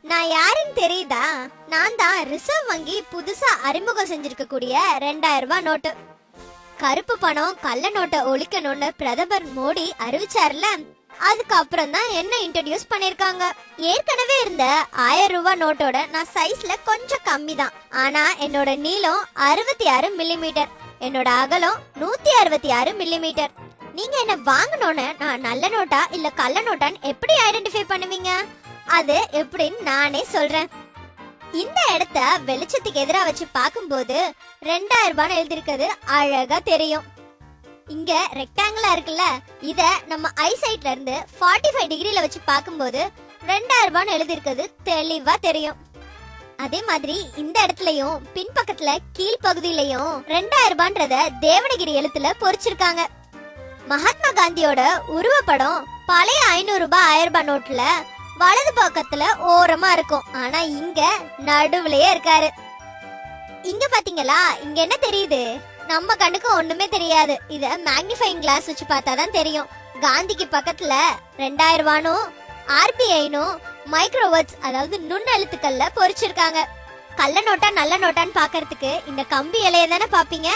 நான் யாருன்னு தெரியுதா? நான் தான் ரிசர்வ் வங்கி புதுசா அறிமுகம் செஞ்சிருக்க கூடிய 2000 ரூபாய் நோட்டு. கருப்பு பணம் கள்ள நோட்டை ஒழிக்கணும்னு பிரதமர் மோடி அறிவிச்சார்ல, அதுக்கப்புறம் தான் என்ன இன்ட்ரோடியூஸ் பண்ணிருக்காங்க. ஏற்கனவே இருந்த 1000 ரூபாய் நோட்டோட நான் சைஸ்ல கொஞ்சம் கம்மி தான். ஆனா என்னோட நீளம் 66 மில்லிமீட்டர், என்னோட அகலம் 166 மில்லிமீட்டர். நீங்க என்ன வாங்கணும்னு நான் நல்ல நோட்டா இல்ல கள்ள நோட்டான்னு எப்படி ஐடென்டிஃபை பண்ணுவீங்க? அது எப்படின்னு நானே சொல்றேன். இந்த இடத்த வெளிச்சத்துக்கு எதிரா வச்சு பார்க்கும்போது 2000 ரூபாய் எழுதிருக்கிறது அழகா தெரியும். இங்க ரெக்டாங்கிளா இருக்குல்ல, இத நம்ம ஐசைட்ல இருந்து 45 டிகிரில வச்சு பார்க்கும்போது 2000 ரூபாய் எழுதிருக்கிறது தெளிவா தெரியும். அதே மாதிரி இந்த இடத்துலயும் பின்பக்கத்துல கீழ்பகுதியிலையும் 2000 ரூபான்றத தேவனகிரி எழுத்துல பொறிச்சிருக்காங்க. மகாத்மா காந்தியோட உருவப்படம் பழைய 500 ரூபாய் 1000 ரூபாய் நோட்ல வலது பக்கத்துல ஓரமா இருக்கும். ஆனா இங்க நடுவுலயே இருக்காரு. இங்க பாத்தீங்களா, இங்க என்ன தெரியுது? நம்ம கண்ணுக்கு ஒண்ணுமே தெரியாது. இத மேக்னிஃபைங் கிளாஸ் வச்சு பார்த்தாதான் தெரியும். காந்திக்கு பக்கத்துல 2000 ரூபாயும் ஆர்பிஐனும் மைக்ரோவேர்ட்ஸ் அதாவது நுண்ணெழுத்துக்கள்ல பொறிச்சிருக்காங்க. கள்ள நோட்டா நல்ல நோட்டான்னு பாக்கிறதுக்கு இந்த கம்பி இலைய தானே பாப்பீங்க.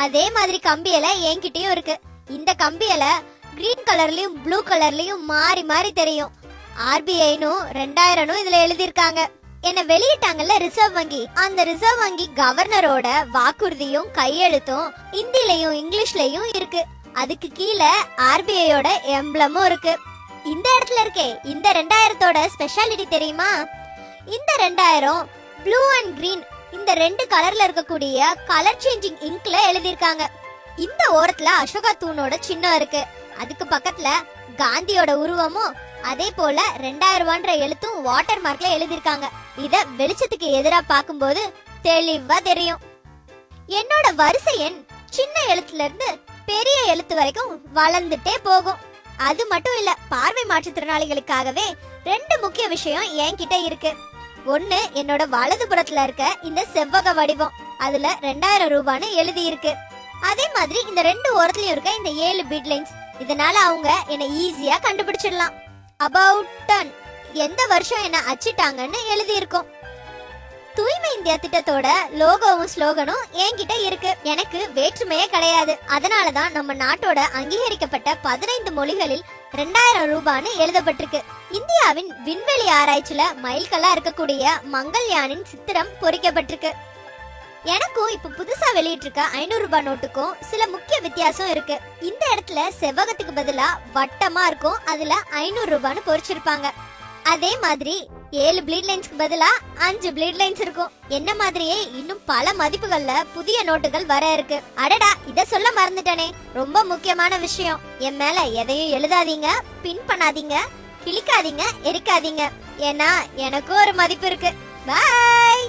அதே மாதிரி கம்பி இலை என்கிட்டயும் இருக்கு. இந்த கம்பி இலை கிரீன் கலர்லயும் ப்ளூ கலர்லயும் மாறி மாறி தெரியும். ஆர்பிஐனும் 2000 இதுல எழுதிருக்காங்க. என்ன வெளியிட்டாங்கல்ல ரிசர்வ் வங்கி, அந்த ரிசர்வ் வங்கி கவர்னரோட வாக்குறுதியும் கையெழுத்தும் ஹிந்திலயும் இங்கிலீஷ்லயும் இருக்கு. அதுக்கு கீழே ஆர்பிஐயோட எம்ப்ளமும் இருக்கு. இந்த இடத்துல இருக்கே இந்த 2000தோட ஸ்பெஷாலிட்டி தெரியுமா? இந்த 2000 ப்ளூ அண்ட் கிரீன் இந்த ரெண்டு கலர்ல இருக்கக்கூடிய கலர் சேஞ்சிங் இங்க்ல எழுதிருக்காங்க. இந்த ஓரத்துல அசோகா தூணோட சின்னம் இருக்கு. அதுக்கு பக்கத்துல காந்தியோட உருவமும் அதே போல 2000 ரூபான்ற எழுத்தும் வாட்டர் மார்க்ல எழுதிருக்காங்க. இத வெளிச்சத்துக்கு எதிரா பார்க்கும்போது தெளிவா தெரியும். என்னோட வரிசை எண் சின்ன எழுத்துல இருந்து பெரிய எழுத்து வரைக்கும் வளர்ந்துட்டே போகும். அது மட்டும் இல்ல, பார்வை மாற்றுத்திறனாளிகளுக்காகவே 2 முக்கிய விஷயம் என்கிட்ட இருக்கு. ஒண்ணு, என்னோட வலது புறத்துல இருக்க இந்த செவ்வக வடிவம், அதுல 2000 ரூபான்னு எழுதி இருக்கு. அதே மாதிரி இந்த 2 ஓரத்துலயும் இருக்க இந்த 7 பீட் லைன்ஸ், இதனால அவங்க என்ன ஈஸியா கண்டுபிடிச்சிடலாம். அபவுட் டன் எந்த வருஷம் என்ன அச்சிட்டாங்கன்னு எழுதி இருக்கும். தூய்மை இந்தியா திட்டத்தோட லோகோவும் ஸ்லோகனும் என்கிட்ட இருக்கு. எனக்கு வேற்றுமையே கிடையாது. அதனாலதான் நம்ம நாட்டோட அங்கீகரிக்கப்பட்ட 15 மொழிகளில் 2000 ரூபான்னு எழுதப்பட்டிருக்கு. இந்தியாவின் விண்வெளி ஆராய்ச்சியில மைல்கல்லா இருக்கக்கூடிய மங்கள்யானின் சித்திரம் பொறிக்கப்பட்டிருக்கு. எனக்கும் இப்ப புதுசா வெளியிட்டிருக்க 500 ரூபாய் நோட்டுக்கும் சில முக்கிய வித்தியாசம் இருக்கு. இந்த இடத்துல செவ்வகத்துக்கு பதிலா வட்டமா இருக்கும், அதுல 500 ரூபான்னு பொறிச்சிருப்பாங்க. அதே மாதிரி 7 ப்ளீட் லைன்ஸ்க்கு பதிலா 5 ப்ளீட் லைன்ஸ் இருக்கும். என்ன மாதிரியே இன்னும் பல மதிப்புகள்ல புதிய நோட்டுகள் வர இருக்கு. அடடா, இத சொல்ல மறந்துட்டனே, ரொம்ப முக்கியமான விஷயம். என் மேல எதையும் எழுதாதீங்க, பின் பண்ணாதீங்க, கிளிக்காதீங்க, எரிக்காதீங்க. ஏன்னா எனக்கும் ஒரு மதிப்பு இருக்கு. பாய்.